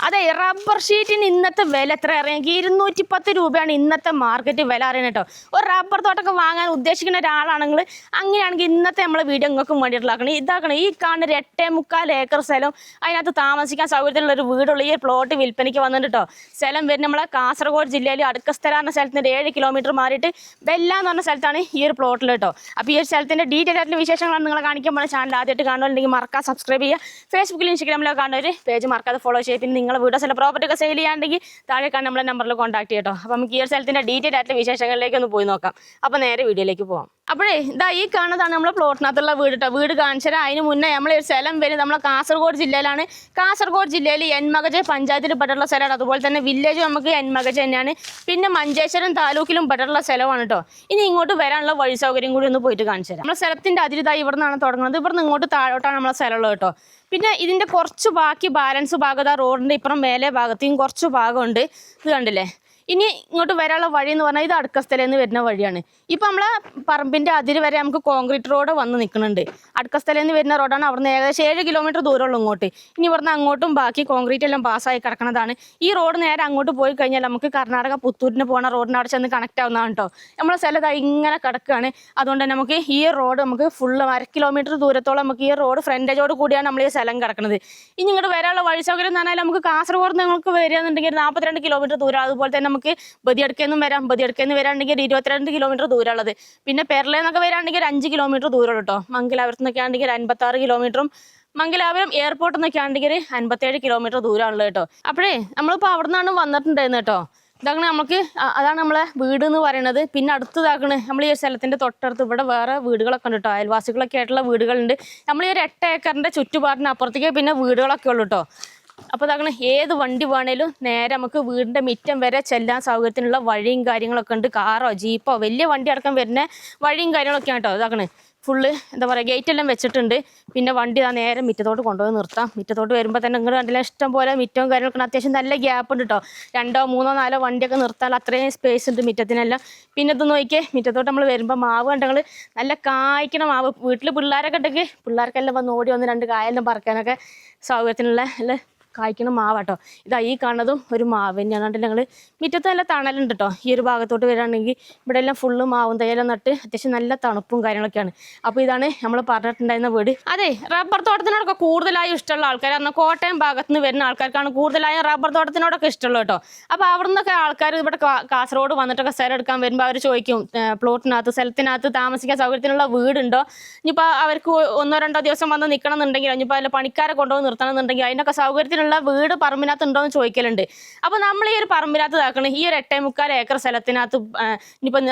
അതെ, റബ്ബർ ഷീറ്റിന് ഇന്നത്തെ വില എത്ര അറിയാമെങ്കിൽ 210 രൂപയാണ് ഇന്നത്തെ മാർക്കറ്റ് വില അറിയുന്നത് കേട്ടോ. ഒരു റബ്ബർ തോട്ടമൊക്കെ വാങ്ങാൻ ഉദ്ദേശിക്കുന്ന ഒരാളാണെങ്കിൽ അങ്ങനെയാണെങ്കിൽ ഇന്നത്തെ നമ്മളെ വീഡിയോ നിങ്ങൾക്കും വേണ്ടിയിട്ടുള്ളതാണ്. ഇതാക്കണം, ഈ കാണുന്ന ഒരു 8.25 ഏക്കർ സ്ഥലം, അതിനകത്ത് താമസിക്കാൻ സൗകര്യത്തിലുള്ള ഒരു വീടുള്ള ഈ പ്ലോട്ട് വിൽപ്പനയ്ക്ക് വന്നിട്ട് കേട്ടോ. സ്ഥലം വരുന്ന നമ്മളെ കാസർഗോഡ് ജില്ലയിൽ അടുക്കസ്ഥല എന്ന സ്ഥലത്തിന് 7 കിലോമീറ്റർ മാറിയിട്ട് ബെല്ല എന്ന് പറഞ്ഞ സ്ഥലത്താണ് ഈ ഒരു പ്ലോട്ടിൽ കേട്ടോ. അപ്പോൾ ഈ ഒരു സ്ഥലത്തിൻ്റെ ഡീറ്റെയിൽ ആയിട്ടുള്ള വിശേഷങ്ങളാണ് നിങ്ങളെ കാണിക്കുമ്പോൾ ചാനൽ ആദ്യമായിട്ട് കാണുന്നുണ്ടെങ്കിൽ മറക്കാൻ സബ്സ്ക്രൈബ് ചെയ്യുക. ഫേസ്ബുക്കിലും ഇൻസ്റ്റാഗ്രാമിലോ കാണുന്ന ഒരു പേജ് മറക്കാതെ ഫോളോ ചെയ്യുക. പിന്നെ നിങ്ങളെ വീഡിയോസ് അല്ല പ്രോപ്പർട്ടി ഒക്കെ സെയിൽ ചെയ്യാണ്ടെങ്കിൽ താഴെ കാണുന്ന നമ്മളെ നമ്പറിൽ കോൺടാക്ട് ചെയ്യട്ടോ. അപ്പോൾ നമുക്ക് ഈ ഒരു സ്ഥലത്തിൻ്റെ ഡീറ്റെയിൽ ആയിട്ടുള്ള വിശേഷങ്ങളിലേക്ക് ഒന്ന് പോയി നോക്കാം. അപ്പോൾ നേരെ വീഡിയോയിലേക്ക് പോകാം. അപ്പോഴേ ഇതാ ഈ കാണുന്നതാണ് നമ്മളെ പ്ലോട്ടിനകത്തുള്ള വീട് കേട്ടോ. വീട് കാണിച്ചാൽ അതിന് മുന്നേ നമ്മളെ ഒരു സ്ഥലം വരുന്നത് നമ്മളെ കാസർഗോഡ് ജില്ലയിലാണ്. കാസർഗോഡ് ജില്ലയിൽ എൻമകജ പഞ്ചായത്തിൽ പെട്ടുള്ള സ്ഥലമാണ്. അതുപോലെ തന്നെ വില്ലേജ് നമുക്ക് എൻമകജ തന്നെയാണ്. പിന്നെ മഞ്ചേശ്വരം താലൂക്കിലും പെട്ടുള്ള സ്ഥലമാണ് കേട്ടോ. ഇനി ഇങ്ങോട്ട് വരാനുള്ള വഴി സൗകര്യം കൂടി ഒന്ന് പോയിട്ട് കാണിച്ചു തരാം. നമ്മളെ സ്ഥലത്തിൻ്റെ അതിരിതായി ഇവിടെ നിന്നാണ് തുടങ്ങുന്നത്. ഇവിടെ നിന്ന് ഇങ്ങോട്ട് താഴോട്ടാണ് നമ്മളെ സ്ഥലമുള്ളത് കേട്ടോ. പിന്നെ ഇതിൻ്റെ കുറച്ച് ബാക്കി ബാലൻസ് ഭാഗത്ത് ആ റോഡിൻ്റെ ഇപ്പുറം മേലെ ഭാഗത്തേക്കും കുറച്ച് ഭാഗമുണ്ട്. ഇത് കണ്ടില്ലേ. ഇനി ഇങ്ങോട്ട് വരാനുള്ള വഴി എന്ന് പറഞ്ഞാൽ ഇത് അടുക്കസ്ഥലയിൽ നിന്ന് വരുന്ന വഴിയാണ്. ഇപ്പം നമ്മളെ പറമ്പിൻ്റെ അതിര് വരെ നമുക്ക് കോൺക്രീറ്റ് റോഡ് വന്ന് നിൽക്കുന്നുണ്ട്. അടുക്കസ്ഥലയിൽ നിന്ന് വരുന്ന റോഡാണ്. അവിടുന്ന് ഏകദേശം 7 കിലോമീറ്റർ ദൂരമുള്ളൂ ഇങ്ങോട്ട്. ഇനി ഇവിടുന്ന് അങ്ങോട്ടും ബാക്കി കോൺക്രീറ്റ് എല്ലാം പാസ്സായി കിടക്കുന്നതാണ്. ഈ റോഡ് നേരെ അങ്ങോട്ട് പോയി കഴിഞ്ഞാൽ നമുക്ക് കർണാടക പുത്തൂരിന് പോകുന്ന റോഡിന് അവിടെ ചെന്ന് കണക്ട് ആവുന്നതാണ് കേട്ടോ. നമ്മളെ സ്ഥലത്ത് ഇങ്ങനെ കിടക്കുകയാണ്. അതുകൊണ്ട് തന്നെ നമുക്ക് ഈ റോഡ് നമുക്ക് ഫുള്ള് 1/2 കിലോമീറ്റർ ദൂരത്തോളം നമുക്ക് ഈ റോഡ് ഫ്രണ്ടേജോട് കൂടിയാണ് നമ്മൾ ഈ സ്ഥലം കിടക്കുന്നത്. ഇനി ഇങ്ങോട്ട് വരാനുള്ള വഴി സൗകര്യം എന്ന് പറഞ്ഞാൽ നമുക്ക് കാസർഗോഡ് നിങ്ങൾക്ക് വരികയെന്നുണ്ടെങ്കിൽ 42 കിലോമീറ്റർ ദൂരം. അതുപോലെ തന്നെ നമുക്ക് ബദിയടുക്കെന്നും വരാം. ബദിയടുക്കെന്ന് വരാണെങ്കിൽ 22 കിലോമീറ്റർ ദൂരമുള്ളത്. പിന്നെ പെർളയെന്നൊക്കെ വരാണെങ്കിൽ 5 കിലോമീറ്റർ ദൂരമുള്ളൂ കേട്ടോ. മംഗലാപുരത്ത് നിന്നൊക്കെ ആണെങ്കിൽ 56 കിലോമീറ്ററും മംഗലാപുരം എയർപോർട്ടിൽ നിന്നൊക്കെ ആണെങ്കിൽ 57 കിലോമീറ്റർ ദൂരമുള്ളത് കേട്ടോ. അപ്പോഴേ നമ്മളിപ്പോൾ അവിടെ നിന്നാണ് വന്നിട്ടുണ്ടായിരുന്നു കേട്ടോ. ഇതാക്കണ നമുക്ക് അതാണ് നമ്മളെ വീട് എന്ന് പറയുന്നത്. പിന്നെ അടുത്തതാക്കണ് നമ്മൾ ഈ സ്ഥലത്തിൻ്റെ തൊട്ടടുത്ത് ഇവിടെ വേറെ വീടുകളൊക്കെ ഉണ്ട് കേട്ടോ. അയൽവാസികളൊക്കെ ആയിട്ടുള്ള വീടുകളുണ്ട്. നമ്മൾ ഈ ഒരു 8 ഏക്കറിൻ്റെ ചുറ്റുപാടിന് അപ്പുറത്തേക്ക് പിന്നെ വീടുകളൊക്കെ ഉള്ളൂ കേട്ടോ. അപ്പോൾ ഇതാക്കണ ഏത് വണ്ടി വേണേലും നേരെ നമുക്ക് വീടിൻ്റെ മുറ്റം വരെ ചെല്ലാൻ സൗകര്യത്തിനുള്ള വഴിയും കാര്യങ്ങളൊക്കെ ഉണ്ട്. കാറോ ജീപ്പോ വലിയ വണ്ടി അടക്കം വരുന്ന വഴിയും കാര്യങ്ങളൊക്കെയാണ് കേട്ടോ. ഇതാക്കണ ഫുള്ള് എന്താ പറയുക, ഗേറ്റ് എല്ലാം വെച്ചിട്ടുണ്ട്. പിന്നെ വണ്ടി ആ നേരെ മുറ്റത്തോട്ട് കൊണ്ടുപോയി നിർത്താം. മുറ്റത്തോട്ട് വരുമ്പോൾ തന്നെ നിങ്ങൾ കണ്ടില്ല ഇഷ്ടം പോലെ മുറ്റവും കാര്യങ്ങളൊക്കെ അത്യാവശ്യം നല്ല ഗ്യാപ്പ് ഉണ്ട് കേട്ടോ. 2, 3, 4 വണ്ടിയൊക്കെ നിർത്താൻ അത്രയും സ്പേസ് ഉണ്ട് മുറ്റത്തിനെല്ലാം. പിന്നെ ഇത് നോക്കിയേ, മുറ്റത്തോട്ട് നമ്മൾ വരുമ്പോൾ മാവ് കണ്ടങ്ങൾ നല്ല കായ്ക്കണ മാവ്. വീട്ടിൽ പിള്ളേരൊക്കെ ഉണ്ടെങ്കിൽ പിള്ളേർക്കെല്ലാം വന്ന് ഓടി വന്ന് 2 കായെല്ലാം പറിക്കാനൊക്കെ സൗകര്യത്തിനുള്ള അല്ലേ കായ്ക്കണ മാവാട്ടോ. ഇതാ ഈ കാണുന്നതും ഒരു മാവ് തന്നെയാണ്. കണ്ടില്ല ഞങ്ങൾ മുറ്റത്ത് നല്ല തണലുണ്ട് കേട്ടോ. ഈ ഒരു ഭാഗത്തോട്ട് വരികയാണെങ്കിൽ ഇവിടെ എല്ലാം ഫുള്ള് മാവും തയ്യലും നട്ട് അത്യാവശ്യം നല്ല തണുപ്പും കാര്യങ്ങളൊക്കെയാണ്. അപ്പോൾ ഇതാണ് നമ്മൾ പറഞ്ഞിട്ടുണ്ടായിരുന്ന വീട്. അതെ, റബ്ബർ തോട്ടത്തിനോടൊക്കെ കൂടുതലായും ഇഷ്ടമുള്ള ആൾക്കാർ പറഞ്ഞാൽ കോട്ടയം ഭാഗത്ത് നിന്ന് വരുന്ന ആൾക്കാർക്കാണ് കൂടുതലായും റബ്ബർ തോട്ടത്തിനോടൊക്കെ ഇഷ്ടമുള്ളത് കേട്ടോ. അപ്പോൾ അവിടെ നിന്നൊക്കെ ആൾക്കാർ ഇവിടെ കാസർഗോഡ് വന്നിട്ടൊക്കെ സ്ഥലം എടുക്കാൻ വരുമ്പോൾ അവർ ചോദിക്കും പ്ലോട്ടിനകത്ത് സ്ഥലത്തിനകത്ത് താമസിക്കാൻ സൗകര്യത്തിനുള്ള വീടുണ്ടോ. ഇനിയിപ്പോൾ അവർക്ക് 1, 2 ദിവസം വന്ന് നിൽക്കണം എന്നുണ്ടെങ്കിൽ ഇനിയിപ്പോൾ അതിൽ പണിക്കാരെ കൊണ്ടുപോയി നിർത്തണം എന്നുണ്ടെങ്കിൽ അതിനൊക്കെ സൗകര്യത്തിന് വീട് പറമ്പിനകത്ത് ഉണ്ടോ എന്ന് ചോദിക്കലുണ്ട്. അപ്പൊ നമ്മൾ ഈ ഒരു പറമ്പിനകത്ത് ഇതാക്കണം. ഈ ഒരു 8.25 ഏക്കർ സ്ഥലത്തിനകത്ത് ഇനിയിപ്പോൾ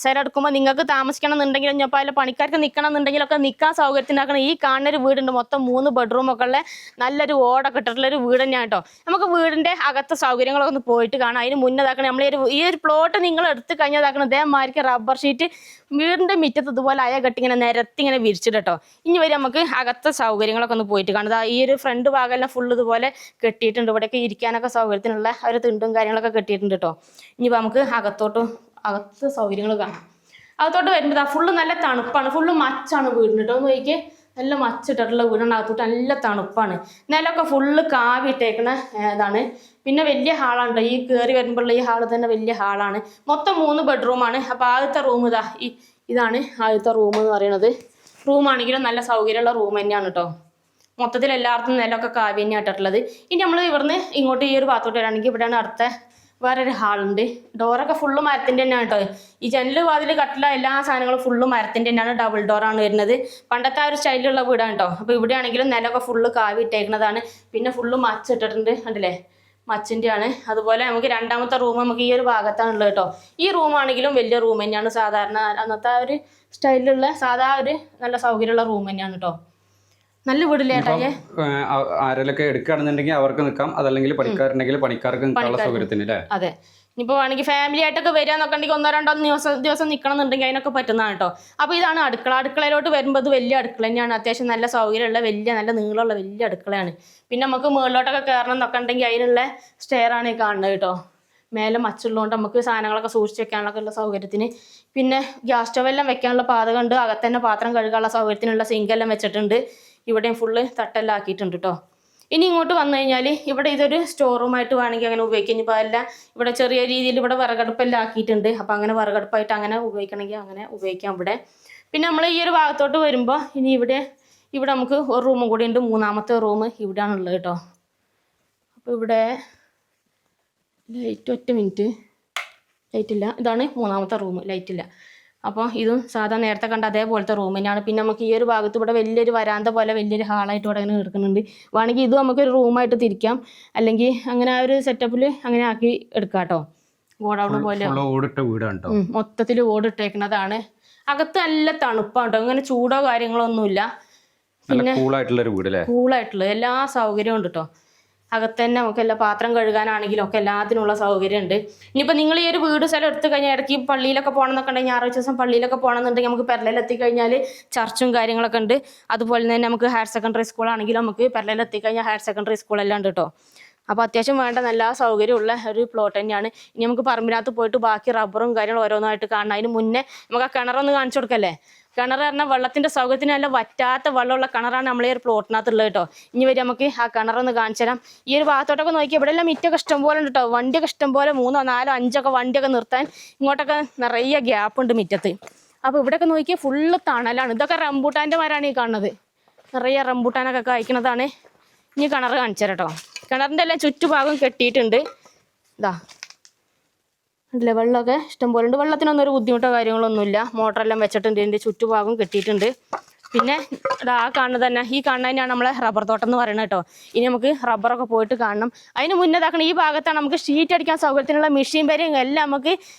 സ്ഥലം എടുക്കുമ്പോൾ നിങ്ങൾക്ക് താമസിക്കണം എന്നുണ്ടെങ്കിൽ ഇനിയിപ്പോൾ അതിൽ പണിക്കാർക്ക് നിൽക്കണം എന്നുണ്ടെങ്കിലൊക്കെ നിൽക്കാൻ സൗകര്യത്തിനാക്കണം. ഈ കാണുന്നൊരു വീടുണ്ട്. മൊത്തം 3 ബെഡ്റൂമൊക്കെ ഉള്ള നല്ലൊരു ഓടൊക്കെ ഇട്ടിട്ടുള്ളൊരു വീട് തന്നെയാണ് കേട്ടോ. നമുക്ക് വീടിന്റെ അകത്തെ സൗകര്യങ്ങളൊക്കെ ഒന്ന് പോയിട്ട് കാണാം. അതിന് മുന്നേതാക്കണം നമ്മൾ ഈ ഒരു പ്ലോട്ട് നിങ്ങൾ എടുത്തു കഴിഞ്ഞാൽ ഇതാക്കണം ഇതേമാതിരിക്ക് റബ്ബർ ഷീറ്റ് വീടിന്റെ മുറ്റത്ത് ഇതുപോലെ അയ കെട്ടി ഇങ്ങനെ നിരത്തി ഇങ്ങനെ വിരിച്ചിട്ട് കേട്ടോ. ഇനി വരെ നമുക്ക് അകത്തെ സൗകര്യങ്ങളൊക്കെ ഒന്ന് പോയിട്ട് കാണാം. ഈ ഒരു ഫ്രണ്ട് ഭാഗമെല്ലാം ഫുള്ള് ഇതുപോലെ കെട്ടിയിട്ടുണ്ട്. ഇവിടെയൊക്കെ ഇരിക്കാനൊക്കെ സൗകര്യത്തിനുള്ള ഒരു തിണ്ടും കാര്യങ്ങളൊക്കെ കെട്ടിയിട്ടുണ്ട് കേട്ടോ. ഇനിയിപ്പോൾ നമുക്ക് അകത്തെ സൗകര്യങ്ങൾ കാണാം. അകത്തോട്ട് വരുമ്പോൾ ഫുള്ള് നല്ല തണുപ്പാണ്. ഫുള്ള് മച്ചാണ് വീടിന് കേട്ടോ. ഒന്ന് നോക്കിയേ, നല്ല മച്ചിട്ടിട്ടുള്ള വീടിൻ്റെ അകത്തോട്ട് നല്ല തണുപ്പാണ്. നിലമൊക്കെ ഫുള്ള് കാവിട്ടേക്കണ ഇതാണ്. പിന്നെ വലിയ ഹാളാണ്. ഈ കയറി വരുമ്പോഴുള്ള ഈ ഹാള് തന്നെ വലിയ ഹാളാണ്. മൊത്തം 3 ബെഡ്റൂമാണ്. അപ്പോൾ ആദ്യത്തെ റൂം ഇതാണ് ആദ്യത്തെ റൂം എന്ന് പറയുന്നത്. റൂമാണെങ്കിലും നല്ല സൗകര്യമുള്ള റൂം തന്നെയാണ് കേട്ടോ. മൊത്തത്തിൽ എല്ലായിടത്തും നിലമൊക്കെ കാവ്യ തന്നെയാണ് ഇട്ടിട്ടുള്ളത്. ഇനി നമ്മൾ ഇവിടുന്ന് ഇങ്ങോട്ട് ഈ ഒരു ഭാഗത്തോട്ട് വരികയാണെങ്കിൽ ഇവിടെയാണ് അടുത്ത വേറൊരു ഹാളുണ്ട്. ഡോറൊക്കെ ഫുള്ള് മരത്തിൻ്റെ തന്നെയാണ് കേട്ടോ. ഈ ജനൽ വാതിൽ കട്ടില എല്ലാ സാധനങ്ങളും ഫുള്ള് മരത്തിൻ്റെ തന്നെയാണ്. ഡബിൾ ഡോറാണ് വരുന്നത്. പണ്ടത്തെ ആ ഒരു സ്റ്റൈലിലുള്ള വീടാണ് കേട്ടോ. അപ്പോൾ ഇവിടെയാണെങ്കിലും നിലമൊക്കെ ഫുള്ള് കാവ്യ ഇട്ടേക്കുന്നതാണ്. പിന്നെ ഫുള്ള് മച്ചിട്ടിട്ടുണ്ട് കണ്ടില്ലേ, മച്ചിൻ്റെ ആണ്. അതുപോലെ നമുക്ക് രണ്ടാമത്തെ റൂം നമുക്ക് ഈ ഒരു ഭാഗത്താണുള്ളത് കേട്ടോ. ഈ റൂമാണെങ്കിലും വലിയ റൂം തന്നെയാണ്. സാധാരണ അന്നത്തെ ആ ഒരു സ്റ്റൈലിലുള്ള സാധാ ഒരു നല്ല സൗകര്യമുള്ള റൂം തന്നെയാണ് കേട്ടോ. നല്ല വീടില്ലേട്ടാ. ആരെങ്കിലൊക്കെ എടുക്കുകയാണെന്നുണ്ടെങ്കിൽ അവർക്ക് നിൽക്കാം. അതല്ലെങ്കിൽ പണിക്കാരുണ്ടെങ്കിൽ പണിക്കാർക്ക് നിൽക്കാനുള്ള സൗകര്യത്തിന് അല്ലേ. അതെ, ഇനിയിപ്പോൾ വേണമെങ്കിൽ ഫാമിലി ആയിട്ടൊക്കെ വരികയെന്നൊക്കെ ഉണ്ടെങ്കിൽ 1, 2 ദിവസം നിൽക്കണം എന്നുണ്ടെങ്കിൽ അതിനൊക്കെ പറ്റുന്നതാണ് കേട്ടോ. അപ്പോൾ ഇതാണ് അടുക്കള. അടുക്കളയിലോട്ട് വരുമ്പോൾ ഇത് വലിയ അടുക്കള തന്നെയാണ്. അത്യാവശ്യം നല്ല സൗകര്യമുള്ള നല്ല നീളമുള്ള വലിയ അടുക്കളയാണ്. പിന്നെ നമുക്ക് മുകളിലോട്ടൊക്കെ കയറണം എന്നൊക്കെ ഉണ്ടെങ്കിൽ അതിനുള്ള സ്റ്റെയറാണ് ഈ കാണുന്നത് കേട്ടോ. മേലെ മച്ചുള്ളതുകൊണ്ട് നമുക്ക് സാധനങ്ങളൊക്കെ സൂക്ഷിച്ച് വെക്കാനൊക്കെ ഉള്ള സൗകര്യത്തിന്. പിന്നെ ഗ്യാസ് സ്റ്റവെല്ലാം വെക്കാനുള്ള പാതകം ഉണ്ട്. അകത്തന്നെ പാത്രം കഴുകാനുള്ള സൗകര്യത്തിനുള്ള സിങ്കെല്ലാം വെച്ചിട്ടുണ്ട്. ഇവിടെയും ഫുള്ള് തട്ടെല്ലാം ആക്കിയിട്ടുണ്ട് കേട്ടോ. ഇനി ഇങ്ങോട്ട് വന്നു കഴിഞ്ഞാൽ ഇവിടെ ഇതൊരു സ്റ്റോർ റൂമായിട്ട് വേണമെങ്കിൽ അങ്ങനെ ഉപയോഗിക്കാം. ഇനിയിപ്പോൾ അല്ല ഇവിടെ ചെറിയ രീതിയിൽ ഇവിടെ വിറകടുപ്പെല്ലാം ആക്കിയിട്ടുണ്ട്. അപ്പോൾ അങ്ങനെ വിറകടുപ്പായിട്ട് അങ്ങനെ ഉപയോഗിക്കണമെങ്കിൽ അങ്ങനെ ഉപയോഗിക്കാം ഇവിടെ. പിന്നെ നമ്മൾ ഈ ഒരു ഭാഗത്തോട്ട് വരുമ്പോൾ ഇനി ഇവിടെ നമുക്ക് ഒരു റൂമും കൂടി ഉണ്ട്. മൂന്നാമത്തെ റൂം ഇവിടെയാണുള്ളത് കേട്ടോ. അപ്പോൾ ഇവിടെ ലൈറ്റ്, ഒറ്റ മിനിറ്റ്, ലൈറ്റില്ല. ഇതാണ് മൂന്നാമത്തെ റൂം, ലൈറ്റില്ല. അപ്പോൾ ഇതും സാധാരണ നേരത്തെ കണ്ട അതേപോലത്തെ റൂം തന്നെയാണ്. പിന്നെ നമുക്ക് ഈ ഒരു ഭാഗത്ത് ഇവിടെ വലിയൊരു വരാന്ത പോലെ വലിയൊരു ഹാളായിട്ട് ഇവിടെ അങ്ങനെ എടുക്കുന്നുണ്ട്. വേണമെങ്കിൽ ഇത് നമുക്കൊരു റൂമായിട്ട് തിരിക്കാം, അല്ലെങ്കിൽ അങ്ങനെ ആ ഒരു സെറ്റപ്പിൽ അങ്ങനെ ആക്കി എടുക്കാം കേട്ടോ. ഗോഡൗൺ പോലെ ഓടിട്ട വീടാണ് കേട്ടോ. മൊത്തത്തിൽ ഓടിട്ടേക്കുന്നതാണ്. അകത്ത് നല്ല തണുപ്പാണ് കേട്ടോ. അങ്ങനെ ചൂടോ കാര്യങ്ങളോ ഒന്നുമില്ല. പിന്നെ കൂളായിട്ടുള്ള എല്ലാ സൗകര്യവും ഉണ്ട് കേട്ടോ. അകത്ത് തന്നെ നമുക്ക് എല്ലാ പാത്രം കഴുകാനാണെങ്കിലും ഒക്കെ എല്ലാത്തിനുള്ള സൗകര്യം ഉണ്ട്. ഇനിയിപ്പോൾ നിങ്ങൾ ഈ ഒരു വീട് സ്ഥലം എടുത്തു കഴിഞ്ഞാൽ ഇടയ്ക്ക് പള്ളിയിലൊക്കെ പോകണമെന്നൊക്കെ ഉണ്ടെങ്കിൽ ഞായറാഴ്ച ദിവസം പള്ളിയിലൊക്കെ പോകണമെന്നുണ്ടെങ്കിൽ നമുക്ക് പെരളയിൽ എത്തിക്കഴിഞ്ഞാൽ ചർച്ചും കാര്യങ്ങളൊക്കെ ഉണ്ട്. അതുപോലെ തന്നെ നമുക്ക് ഹയർ സെക്കൻഡറി സ്കൂളാണെങ്കിലും നമുക്ക് പെരളയിൽ എത്തിക്കഴിഞ്ഞാൽ ഹയർ സെക്കൻഡറി സ്കൂളെല്ലാം ഉണ്ട് കേട്ടോ. അപ്പോൾ അത്യാവശ്യം വേണ്ട നല്ല സൗകര്യമുള്ള ഒരു പ്ലോട്ട് തന്നെയാണ്. ഇനി നമുക്ക് പറമ്പിനകത്ത് പോയിട്ട് ബാക്കി റബ്ബറും കാര്യങ്ങളും ഓരോന്നായിട്ട് കാണണം. അതിന് മുന്നേ നമുക്ക് ആ കിണറൊന്ന് കാണിച്ചു കൊടുക്കല്ലേ. കിണർ പറഞ്ഞാൽ വെള്ളത്തിൻ്റെ സൗകര്യത്തിന് നല്ല വറ്റാത്ത വെള്ളമുള്ള കിണറാണ് നമ്മളെ ഒരു പ്ലോട്ടിനകത്തുള്ളത് കേട്ടോ. ഇനി വരെ നമുക്ക് ആ കിണറൊന്ന് കാണിച്ചു തരാം. ഈ ഒരു ഭാഗത്തോട്ടൊക്കെ നോക്കിയാൽ ഇവിടെ എല്ലാം മിറ്റൊക്കെ ഇഷ്ടം പോലെ ഉണ്ട് കേട്ടോ. വണ്ടിയൊക്കെ ഇഷ്ടം പോലെ 3, 4, 5 വണ്ടിയൊക്കെ നിർത്താൻ ഇങ്ങോട്ടൊക്കെ നിറയെ ഗ്യാപ്പുണ്ട് മിറ്റത്ത്. അപ്പോൾ ഇവിടെയൊക്കെ നോക്കിയാൽ ഫുള്ള് തണലാണ്. ഇതൊക്കെ റംബൂട്ടാൻ്റെ മരമാണ് ഈ കാണുന്നത്. നിറയെ റംബൂട്ടാനൊക്കെ കഴിക്കുന്നതാണ്. ഇനി കിണർ കാണിച്ചു തരാം കേട്ടോ. കിണറിൻ്റെ എല്ലാം ചുറ്റുഭാഗം കെട്ടിയിട്ടുണ്ട്. ഇതാ ഉണ്ടല്ലേ, വെള്ളമൊക്കെ ഇഷ്ടംപോലെ ഉണ്ട്. വെള്ളത്തിനൊന്നും ഒരു ബുദ്ധിമുട്ടോ കാര്യങ്ങളൊന്നുമില്ല. മോട്ടറെല്ലാം വെച്ചിട്ടുണ്ട്. ഇതിൻ്റെ ചുറ്റുഭാഗം കെട്ടിയിട്ടുണ്ട്. പിന്നെ ഇതാ കാണുന്നത് തന്നെ, ഈ കാണുന്നത് തന്നെയാണ് നമ്മളെ റബ്ബർ തോട്ടം എന്ന് പറയുന്നത് കേട്ടോ. ഇനി നമുക്ക് റബ്ബറൊക്കെ പോയിട്ട് കാണണം. അതിന് മുന്നേ ഇതാക്കണം, ഈ ഭാഗത്താണ് നമുക്ക് ഷീറ്റ് അടിക്കാൻ സൗകര്യത്തിനുള്ള മെഷീൻ വരെയും എല്ലാം നമുക്ക്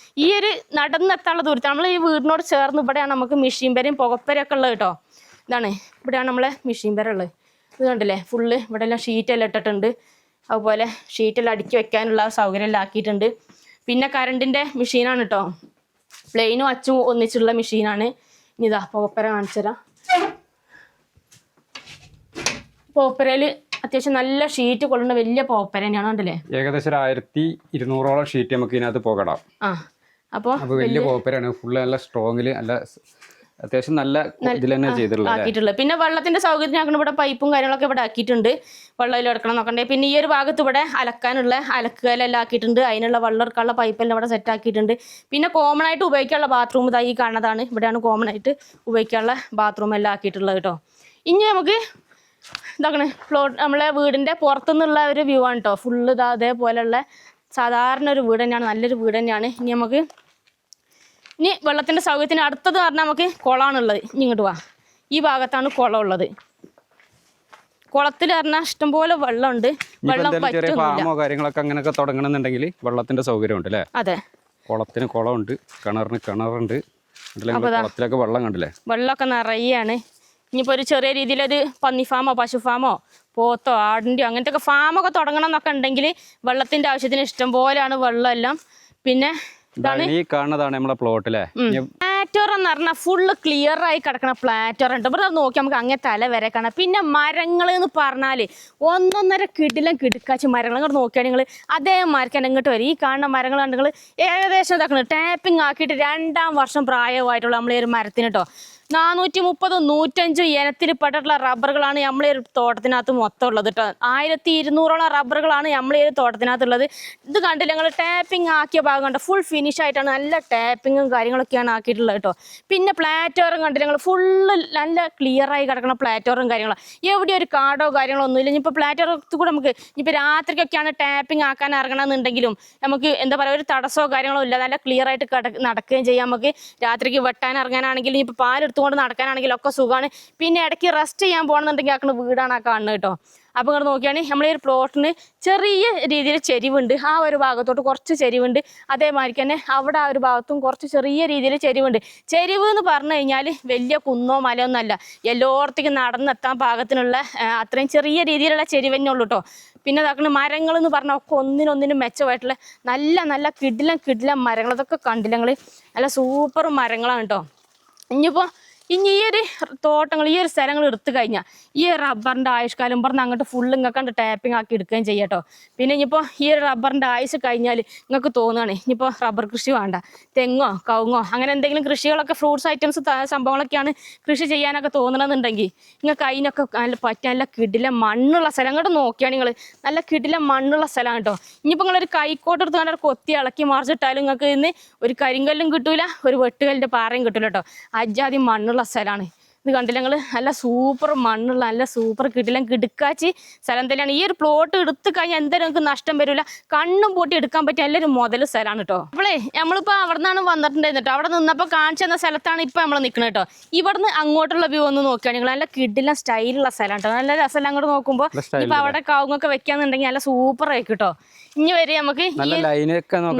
ഈ ഒരു നടന്നെത്താനുള്ള ദൂരത്താണ്. നമ്മൾ ഈ വീടിനോട് ചേർന്ന് ഇവിടെയാണ് നമുക്ക് മെഷീൻ വരെയും പുകപ്പരയൊക്കെ ഉള്ളത് കേട്ടോ. ഇതാണ് ഇവിടെയാണ് നമ്മളെ മെഷീൻ വരെ ഉള്ളത്. ഇത് കണ്ടില്ലേ, ഫുള്ള് ഇവിടെ എല്ലാം ഷീറ്റെല്ലാം ഇട്ടിട്ടുണ്ട്. അതുപോലെ ഷീറ്റെല്ലാം അടുക്കി വെക്കാനുള്ള സൗകര്യമെല്ലാം ആക്കിയിട്ടുണ്ട്. പിന്നെ കറണ്ടിൻ്റെ മെഷീനാണ് കേട്ടോ. പ്ലെയിനും അച്ചും ഒന്നിച്ചുള്ള മെഷീനാണ്. ഇനി ഇതാ പോപ്പര കാണിച്ചു തരാം. പോപ്പരയിൽ അത്യാവശ്യം നല്ല ഷീറ്റ് കൊള്ളുന്ന വലിയ പോപ്പര തന്നെയാണ്. കണ്ടില്ലേ, ഏകദേശം 1200ഓളം ഷീറ്റ് നമുക്ക് ഇതിനകത്ത് പോകണം. അപ്പോൾ വലിയ പോപ്പരയാണ്. ഫുള്ള് നല്ല സ്ട്രോങ്ങിൽ നല്ല അത്യാവശ്യം നല്ല ഇതിൽ തന്നെ ആക്കിയിട്ടുള്ളത്. പിന്നെ വെള്ളത്തിന്റെ സൗകര്യം ആക്കണം. ഇവിടെ പൈപ്പും കാര്യങ്ങളൊക്കെ ഇവിടെ ആക്കിയിട്ടുണ്ട്. വെള്ളം എടുക്കണം നോക്കണ്ടേ. പിന്നെ ഈ ഒരു ഭാഗത്ത് ഇവിടെ അലക്കാനുള്ള അലക്കുകലെല്ലാം ആക്കിയിട്ടുണ്ട്. അതിനുള്ള വെള്ളം എടുക്കാനുള്ള പൈപ്പെല്ലാം ഇവിടെ സെറ്റ് ആക്കിയിട്ടുണ്ട്. പിന്നെ കോമൺ ആയിട്ട് ഉപയോഗിക്കാനുള്ള ബാത്റൂം ഇതായി കാണുന്നതാണ്. ഇവിടെയാണ് കോമൺ ആയിട്ട് ഉപയോഗിക്കാനുള്ള ബാത്റൂം എല്ലാം ആക്കിയിട്ടുള്ളത് കേട്ടോ. ഇനി നമുക്ക് ഇതാക്കണേ പ്ലോട്ട് നമ്മളെ വീടിന്റെ പുറത്തുനിന്നുള്ള ഒരു വ്യൂ ആണ് കേട്ടോ. ഫുള്ള് ഇതാ അതേപോലെയുള്ള സാധാരണ ഒരു വീട് തന്നെയാണ്. നല്ലൊരു വീട് തന്നെയാണ്. ഇനി വെള്ളത്തിൻ്റെ സൗകര്യത്തിന് അടുത്തത് പറഞ്ഞാൽ നമുക്ക് കുളമാണുള്ളത്. ഇനി ഇങ്ങോട്ട് വാ, ഈ ഭാഗത്താണ് കുളം ഉള്ളത്. കുളത്തിൽ പറഞ്ഞാൽ ഇഷ്ടംപോലെ വെള്ളമുണ്ട്. വെള്ളം ഫാമോ കാര്യങ്ങളൊക്കെ അങ്ങനെയൊക്കെ തുടങ്ങണമെന്നുണ്ടെങ്കിൽ വെള്ളത്തിന്റെ സൗകര്യം ഉണ്ട് അല്ലേ? അതെ, കുളത്തിന് കുളമുണ്ട്, കിണറുണ്ട്. കുളത്തിലൊക്കെ വെള്ളം കണ്ടില്ലേ, വെള്ളമൊക്കെ നിറയാണ്. ഇനിയിപ്പോൾ ഒരു ചെറിയ രീതിയിലൊരു പന്നി ഫാമോ പശു ഫാമോ പോത്തോ ആടിൻ്റെയോ അങ്ങനത്തെ ഒക്കെ ഫാമൊക്കെ തുടങ്ങണം എന്നൊക്കെ ഉണ്ടെങ്കിൽ വെള്ളത്തിൻ്റെ ആവശ്യത്തിന് ഇഷ്ടം പോലെയാണ് വെള്ളമെല്ലാം. പിന്നെ ഈ കാണുന്നതാണ് നമ്മളെ പ്ലോട്ടിലെ പ്ലാറ്റോർ എന്ന് പറഞ്ഞാൽ ഫുള്ള് ക്ലിയർ ആയി കിടക്കണ പ്ലാറ്റോർ ഉണ്ട്. ഇവിടെ നോക്കി നമുക്ക് അങ്ങനെ തല വരെ കാണാം. പിന്നെ മരങ്ങൾ എന്ന് പറഞ്ഞാൽ 1.5 കിടുക്കാച്ച് മരങ്ങൾ അങ്ങോട്ട് നോക്കിയാൽ നിങ്ങൾ അതേമാതിരിക്ക് തന്നെ ഇങ്ങോട്ട് വരും. ഈ കാണുന്ന മരങ്ങൾ കണ്ട് നിങ്ങൾ ഏകദേശം ഇതാക്കണം ടാപ്പിംഗ് ആക്കിയിട്ട് 2-ാം വർഷം പ്രായമായിട്ടുള്ള നമ്മളെ ഒരു മരത്തിന് കേട്ടോ. 430, 105 ഇനത്തിൽപ്പെട്ടിട്ടുള്ള റബ്ബറുകളാണ് നമ്മളെ ഒരു തോട്ടത്തിനകത്ത് മൊത്തം ഉള്ളത് കേട്ടോ. 1200ഓളം റബ്ബറുകളാണ് നമ്മളെ ഒരു തോട്ടത്തിനകത്തുള്ളത്. ഇത് കണ്ടില്ല നിങ്ങൾ, ടാപ്പിംഗ് ആക്കിയ ഭാഗം കണ്ടോ, ഫുൾ ഫിനിഷ് ആയിട്ടാണ് നല്ല ടാപ്പിങ്ങും കാര്യങ്ങളൊക്കെയാണ് ആക്കിയിട്ടുള്ളത് കേട്ടോ. പിന്നെ പ്ലാറ്റോറും കണ്ടില്ല നിങ്ങൾ, ഫുള്ള് നല്ല ക്ലിയർ ആയി കിടക്കുന്ന പ്ലാറ്റോറും കാര്യങ്ങളും. എവിടെ ഒരു കാടോ കാര്യങ്ങളോ ഒന്നുമില്ല. ഇനിയിപ്പോൾ പ്ലാറ്റോറത്ത് കൂടെ നമുക്ക് ഇനിയിപ്പോൾ രാത്രിക്കൊക്കെയാണ് ടാപ്പിംഗ് ആക്കാൻ ഇറങ്ങണമെന്നുണ്ടെങ്കിലും നമുക്ക് എന്താ പറയുക, ഒരു തടസ്സമോ കാര്യങ്ങളോ ഇല്ല. നല്ല ക്ലിയർ ആയിട്ട് നടക്കുകയും ചെയ്യാം. നമുക്ക് രാത്രിക്ക് വെട്ടാൻ ഇറങ്ങാനാണെങ്കിലും ഇനിയിപ്പോൾ പാലെടുത്ത് കൊണ്ട് നടക്കാനാണെങ്കിലും ഒക്കെ സുഖമാണ്. പിന്നെ ഇടയ്ക്ക് റെസ്റ്റ് ചെയ്യാൻ പോകണമെന്നുണ്ടെങ്കിൽ ആക്കുന്ന വീടാണ് ആ കാണുന്നത് കേട്ടോ. അപ്പോൾ ഇങ്ങനെ നോക്കിയാണെങ്കിൽ നമ്മളെ ഒരു പ്ലോട്ടിന് ചെറിയ രീതിയിൽ ചെരിവുണ്ട്. ആ ഒരു ഭാഗത്തോട്ട് കുറച്ച് ചെരിവുണ്ട്. അതേമാതിരി തന്നെ അവിടെ ആ ഒരു ഭാഗത്തും കുറച്ച് ചെറിയ രീതിയിൽ ചെരിവുണ്ട്. ചെരിവ് എന്ന് പറഞ്ഞു കഴിഞ്ഞാൽ വലിയ കുന്നോ മലയൊന്നും അല്ല, എല്ലായിടത്തേക്കും നടന്നെത്താൻ പാകത്തിനുള്ള അത്രയും ചെറിയ രീതിയിലുള്ള ചെരിവ് തന്നെ ഉള്ളൂ കേട്ടോ. പിന്നെ ഇതാക്കുന്ന മരങ്ങൾ എന്ന് പറഞ്ഞാൽ ഒക്കെ ഒന്നിനൊന്നിനും മെച്ചമായിട്ടുള്ള നല്ല നല്ല കിടിലം മരങ്ങൾ. അതൊക്കെ കണ്ടില്ല നിങ്ങൾ, നല്ല സൂപ്പർ മരങ്ങളാണ് കേട്ടോ. ഇനിയിപ്പോൾ ഇനി ഈ ഒരു തോട്ടങ്ങൾ ഈ ഒരു സ്ഥലങ്ങൾ എടുത്തു കഴിഞ്ഞാൽ ഈ റബ്ബറിൻ്റെ ആയുഷ്കാലം പറഞ്ഞ് അങ്ങോട്ട് ഫുള്ള് ഇങ്ങോട്ട് ടാപ്പിംഗ് ആക്കി എടുക്കുകയും ചെയ്യാം കേട്ടോ. പിന്നെ ഇനിയിപ്പോൾ ഈ ഒരു റബ്ബറിൻ്റെ ആയുസ് കഴിഞ്ഞാൽ നിങ്ങൾക്ക് തോന്നുകയാണ് ഇനിയിപ്പോൾ റബ്ബർ കൃഷി വേണ്ട, തെങ്ങോ കവുങ്ങോ അങ്ങനെ എന്തെങ്കിലും കൃഷികളൊക്കെ ഫ്രൂട്ട്സ് ഐറ്റംസ് സംഭവങ്ങളൊക്കെയാണ് കൃഷി ചെയ്യാനൊക്കെ തോന്നണമെന്നുണ്ടെങ്കിൽ നിങ്ങൾക്ക് അതിനൊക്കെ പറ്റാൻ നല്ല കിടില മണ്ണുള്ള സ്ഥലം അങ്ങോട്ട് നോക്കിയാണ് നിങ്ങൾ. നല്ല കിടില മണ്ണുള്ള സ്ഥലമാണ് കേട്ടോ. ഇനിയിപ്പോൾ നിങ്ങളൊരു കൈക്കോട്ട് എടുത്ത് കണ്ടാൽ കൊത്തി ഇളക്കി മറിച്ചിട്ടാലും നിങ്ങൾക്ക് ഇന്ന് ഒരു കരിങ്കല്ലും കിട്ടൂല, ഒരു വെട്ടുകല്ലിൻ്റെ പാറയും കിട്ടൂല കേട്ടോ. അജാതി മണ്ണുള്ള സ്ഥലമാണ്. ഇത് കണ്ടില്ല നിങ്ങൾ, നല്ല സൂപ്പർ മണ്ണുള്ള നല്ല സൂപ്പർ കിടിലം കിടുക്കാച്ചി സ്ഥലം തന്നെയാണ്. ഈ ഒരു പ്ലോട്ട് എടുത്തു കഴിഞ്ഞാൽ എന്തായാലും നിങ്ങൾക്ക് നഷ്ടം വരില്ല, കണ്ണും പൂട്ടി എടുക്കാൻ പറ്റിയ നല്ലൊരു മുതൽ സ്ഥലമാണ് കേട്ടോ. അപ്പോളേ നമ്മളിപ്പോൾ അവിടെ നിന്നാണ് വന്നിട്ടുണ്ടായിരുന്നു കേട്ടോ. അവിടെ നിന്നപ്പോൾ കാണിച്ചു തന്ന സ്ഥലത്താണ് ഇപ്പോൾ നമ്മൾ നിൽക്കുന്നത് കേട്ടോ. ഇവിടുന്ന് അങ്ങോട്ടുള്ള വ്യൂ ഒന്ന് നോക്കുകയാണെങ്കിൽ നല്ല കിടിലം സ്റ്റൈലുള്ള സ്ഥലമാണ് കേട്ടോ. നല്ല രസമല്ല അങ്ങോട്ട് നോക്കുമ്പോൾ. ഇപ്പം അവിടെ കവുങ്ങൊക്കെ വെക്കാന്നുണ്ടെങ്കിൽ നല്ല സൂപ്പർ ആയിരിക്കും കേട്ടോ. ഇനി വരെ നമുക്ക്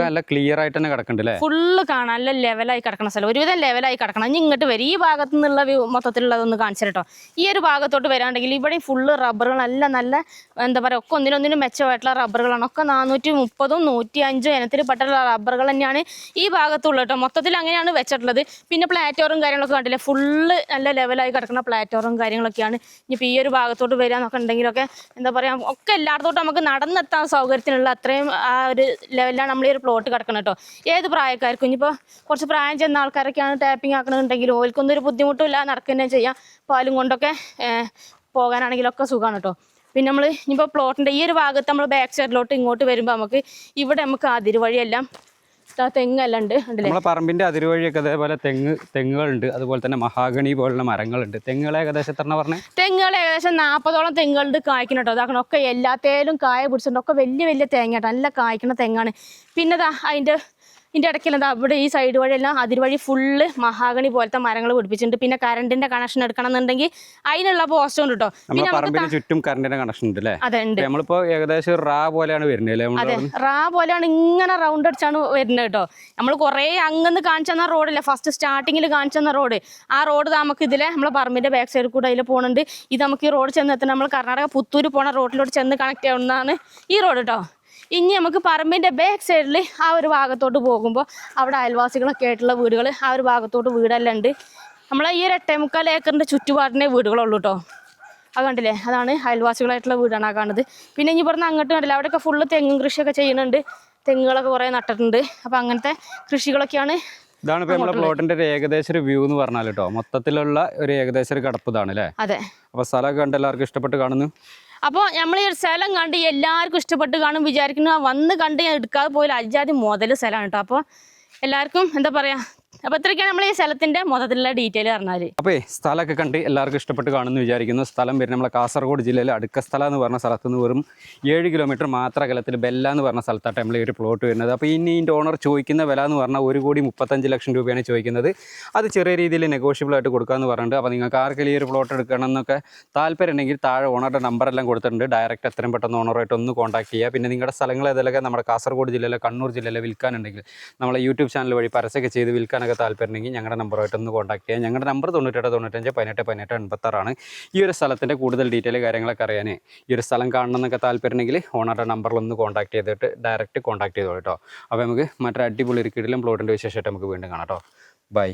നല്ല ക്ലിയർ ആയിട്ട് തന്നെ കിടക്കുന്നുണ്ട്, ഫുള്ള് കാണാൻ നല്ല ലെവലായി കിടക്കുന്ന സ്ഥലം, ഒരുവിധം ലെവലായി കിടക്കണം. ഇനി ഇങ്ങോട്ട് വരും ഈ ഭാഗത്തു നിന്നുള്ള വ്യൂ മൊത്തത്തിലുള്ളതൊന്ന് കാണിച്ചു കേട്ടോ. ഈ ഒരു ഭാഗത്തോട്ട് വരാണ്ടെങ്കിൽ ഇവിടെ ഫുള്ള് റബ്ബറുകൾ നല്ല നല്ല എന്താ പറയുക ഒക്കെ ഒന്നിനൊന്നിനും മെച്ചമായിട്ടുള്ള റബ്ബറുകളാണ്. ഒക്കെ 430, 105 ഇനത്തിൽപ്പെട്ടുള്ള റബ്ബറുകൾ തന്നെയാണ് ഈ ഭാഗത്തുള്ളത് കേട്ടോ. മൊത്തത്തിൽ അങ്ങനെയാണ് വെച്ചിട്ടുള്ളത്. പിന്നെ പ്ലാറ്റോറും കാര്യങ്ങളൊക്കെ കണ്ടില്ലേ, ഫുള്ള് നല്ല ലെവലായി കിടക്കുന്ന പ്ലാറ്റോറും കാര്യങ്ങളൊക്കെയാണ്. ഇനിയിപ്പോൾ ഈ ഒരു ഭാഗത്തോട്ട് വരാന്നൊക്കെ ഉണ്ടെങ്കിലൊക്കെ എന്താ പറയുക ഒക്കെ എല്ലായിടത്തോട്ടും നമുക്ക് നടന്നെത്താൻ സൗകര്യത്തിനുള്ള അത്രയും ആ ഒരു ലെവലിലാണ് നമ്മൾ ഈ ഒരു പ്ലോട്ട് കിടക്കുന്നത് കേട്ടോ. ഏത് പ്രായക്കാർക്കും ഇനിയിപ്പോൾ കുറച്ച് പ്രായം ചെന്ന ആൾക്കാരൊക്കെയാണ് ടാപ്പിംഗ് ആക്കണമെന്നുണ്ടെങ്കിൽ ഓൽക്കൊന്നും ഒരു ബുദ്ധിമുട്ടില്ല, നടക്കുക ചെയ്യാം. പാലും കൊണ്ടൊക്കെ പോകാനാണെങ്കിലൊക്കെ സുഖമാണ് കേട്ടോ. പിന്നെ നമ്മൾ ഇനിയിപ്പോൾ പ്ലോട്ടിൻ്റെ ഈ ഒരു ഭാഗത്ത് നമ്മൾ ബാക്ക് സൈഡിലോട്ട് ഇങ്ങോട്ട് വരുമ്പോൾ ഇവിടെ നമുക്ക് അതിരുവഴിയെല്ലാം തെങ്ങെല്ലാം ഉണ്ട്. നമ്മളെ പറമ്പിന്റെ അതിരുവഴിയൊക്കെ അതേപോലെ തെങ്ങുകളുണ്ട്, അതുപോലെ തന്നെ മഹാഗണി പോലുള്ള മരങ്ങളുണ്ട്. തെങ്ങുകൾ ഏകദേശം എത്ര പറഞ്ഞേ? തെങ്ങുകൾ ഏകദേശം 40ഓളം തെങ്ങുകളുണ്ട് കായ്ക്കണം കേട്ടോ. അതാക്കണം ഒക്കെ എല്ലാത്തേലും കായ പിടിച്ചിട്ടുണ്ട്. ഒക്കെ വലിയ വലിയ തേങ്ങ കേട്ടോ, നല്ല കായ്ക്കണ തെങ്ങാണ്. പിന്നെ ഇതിൻ്റെ ഇടയ്ക്കൽ അവിടെ ഈ സൈഡ് വഴിയെല്ലാം അതിർവഴി ഫുള്ള് മഹാഗണി പോലത്തെ മരങ്ങൾ പിടിപ്പിച്ചിട്ടുണ്ട്. പിന്നെ കറണ്ടിന്റെ കണക്ഷൻ എടുക്കണം എന്നുണ്ടെങ്കിൽ അതിനുള്ള പോസ്റ്റ് ഉണ്ട് കേട്ടോ. പിന്നെ ചുറ്റും കറണ്ടിന്റെ കണക്ഷൻ ഉണ്ട് അല്ലേ? അതെ ഉണ്ട്. നമ്മളിപ്പോ ഏകദേശം റാ പോലെയാണ് വരുന്നത്. അതെ, റാ പോലെയാണ് ഇങ്ങനെ റൗണ്ട് അടിച്ചാണ് വരുന്നത് കേട്ടോ. നമ്മൾ കുറേ അങ്ങന്ന് കാണിച്ചു തന്ന റോഡില്ലേ, ഫസ്റ്റ് സ്റ്റാർട്ടിങ്ങിൽ കാണിച്ചു തന്ന റോഡ്, ആ റോഡ് നമുക്ക് ഇതിലെ നമ്മളെ പറമ്പിന്റെ ബാക്ക് സൈഡിൽ കൂടെ അതിൽ പോകുന്നുണ്ട്. ഇത് നമുക്ക് ഈ റോഡ് ചെന്ന് എത്തുന്നത് നമ്മൾ കർണാടക പുത്തൂര് പോണ റോഡിലോട്ട് ചെന്ന് കണക്ട് ചെയ്യുന്നതാണ് ഈ റോഡ് കേട്ടോ. ഇനി നമുക്ക് പറമ്പിൻ്റെ ബാക്ക് സൈഡിൽ ആ ഒരു ഭാഗത്തോട്ട് പോകുമ്പോൾ അവിടെ അയൽവാസികളൊക്കെ ആയിട്ടുള്ള വീടുകൾ, ആ ഒരു ഭാഗത്തോട്ട് വീടെല്ലാം ഉണ്ട്. നമ്മളെ ഈ ഒരു 8.25 ഏക്കറിൻ്റെ ചുറ്റുപാടിനെ വീടുകളുള്ളൂ കേട്ടോ. അത് കണ്ടില്ലേ, അതാണ് അയൽവാസികളായിട്ടുള്ള വീടാണ് ആ കാണുന്നത്. പിന്നെ ഇനി ഇവിടുന്ന് അങ്ങോട്ട് കണ്ടില്ല, അവിടെയൊക്കെ ഫുള്ള് തെങ്ങും കൃഷിയൊക്കെ ചെയ്യുന്നുണ്ട്. തെങ്ങുകളൊക്കെ കുറേ നട്ടിട്ടുണ്ട്. അപ്പം അങ്ങനത്തെ കൃഷികളൊക്കെയാണ്. ഇതാണ് ഇപ്പോൾ നമ്മുടെ പ്ലോട്ടിന്റെ ഒരു ഏകദേശം ഒരു വ്യൂ എന്ന് പറഞ്ഞാൽ കേട്ടോ. മൊത്തത്തിലുള്ള ഒരു ഏകദേശം ഒരു കടപ്പ് ഇതാണ് അല്ലേ? അതെ. അപ്പോൾ സ്ഥലമൊക്കെ കണ്ട് എല്ലാവർക്കും ഇഷ്ടപ്പെട്ട് കാണുന്നു. അപ്പോൾ നമ്മൾ ഈ ഒരു സ്ഥലം കണ്ട് എല്ലാവർക്കും ഇഷ്ടപ്പെട്ട് കാണും വിചാരിക്കുന്നു. വന്ന് കണ്ട് എടുക്കാതെ പോയാൽ അജാതി മുതൽ സ്ഥലമാണ് കേട്ടോ. അപ്പോൾ എല്ലാവർക്കും എന്താ പറയുക, അപ്പോൾ ഇത്രയ്ക്കാണ് നമ്മൾ ഈ സ്ഥലത്തിൻ്റെ മൊത്തത്തിലുള്ള ഡീറ്റെയിൽ പറഞ്ഞാൽ. അപ്പോൾ സ്ഥലമൊക്കെ കണ്ട് എല്ലാവർക്കും ഇഷ്ടപ്പെട്ട് കാണുമെന്ന് വിചാരിക്കുന്നു. സ്ഥലം വരുന്നത് നമ്മളെ കാസർഗോഡ് ജില്ലയിലെ അടുക്കസ്ഥല എന്ന് പറഞ്ഞ സ്ഥലത്ത് നിന്ന് വെറും 7 കിലോമീറ്റർ മാത്രം അകലത്തിൽ ബെല്ല എന്ന് പറഞ്ഞ സ്ഥലത്താണ് നമ്മൾ ഈ ഒരു പ്ലോട്ട് വരുന്നത്. അപ്പോൾ ഇനി ഇതിൻ്റെ ഓണർ ചോദിക്കുന്ന വില എന്ന് പറഞ്ഞാൽ 1,35 ലക്ഷം രൂപയാണ് ചോദിക്കുന്നത്. അത് ചെറിയ രീതിയിൽ നെഗോഷ്യബിൾ ആയിട്ട് കൊടുക്കാമെന്ന് പറഞ്ഞിട്ടുണ്ട്. അപ്പോൾ നിങ്ങൾക്ക് ആർക്കെങ്കിലും ഈ ഒരു പ്ലോട്ട് എടുക്കണം എന്നൊക്കെ താല്പര്യം ഉണ്ടെങ്കിൽ താഴെ ഓണറുടെ നമ്പറെല്ലാം കൊടുത്തിട്ടുണ്ട്. ഡയറക്റ്റ് എത്രയും പെട്ടെന്ന് ഓണറായിട്ട് ഒന്ന് കോൺടാക്ട് ചെയ്യുക. പിന്നെ നിങ്ങളുടെ സ്ഥലങ്ങൾ ഏതെല്ലാം നമ്മുടെ കാസർഗോഡ് ജില്ലയിലെ കണ്ണൂർ ജില്ലയിലെ വിൽക്കാനുണ്ടെങ്കിൽ നമ്മളെ യൂട്യൂബ് ചാനൽ വഴി പരസ്യമൊക്കെ ചെയ്ത് വിൽക്കാനൊക്കെ താല്പര്യമുണ്ടെങ്കിൽ ഞങ്ങളുടെ നമ്പറുമായിട്ടൊന്ന് കോൺടാക്ട് ചെയ്യാം. ഞങ്ങളുടെ നമ്പർ 9895 18 18 86 ഈ ഒരു സ്ഥലത്തിൻ്റെ കൂടുതൽ ഡീറ്റെയിൽ കാര്യങ്ങളൊക്കെ അറിയാൻ, ഈ ഒരു സ്ഥലം കാണണമെന്നൊക്കെ താല്പര്യമുണ്ടെങ്കിൽ ഓണറുടെ നമ്പറിലൊന്ന് കോൺടാക്ട് ചെയ്തിട്ട് ഡയറക്റ്റ് കോൺടാക്ട് ചെയ്തോളൂ കേട്ടോ. അപ്പോൾ നമുക്ക് മറ്റൊരു അടിപൊളി ഒരു കിടിലം പ്ലോട്ടിൻ്റെ വിശേഷമായിട്ട് നമുക്ക് വീണ്ടും കാണാം കേട്ടോ. ബൈ.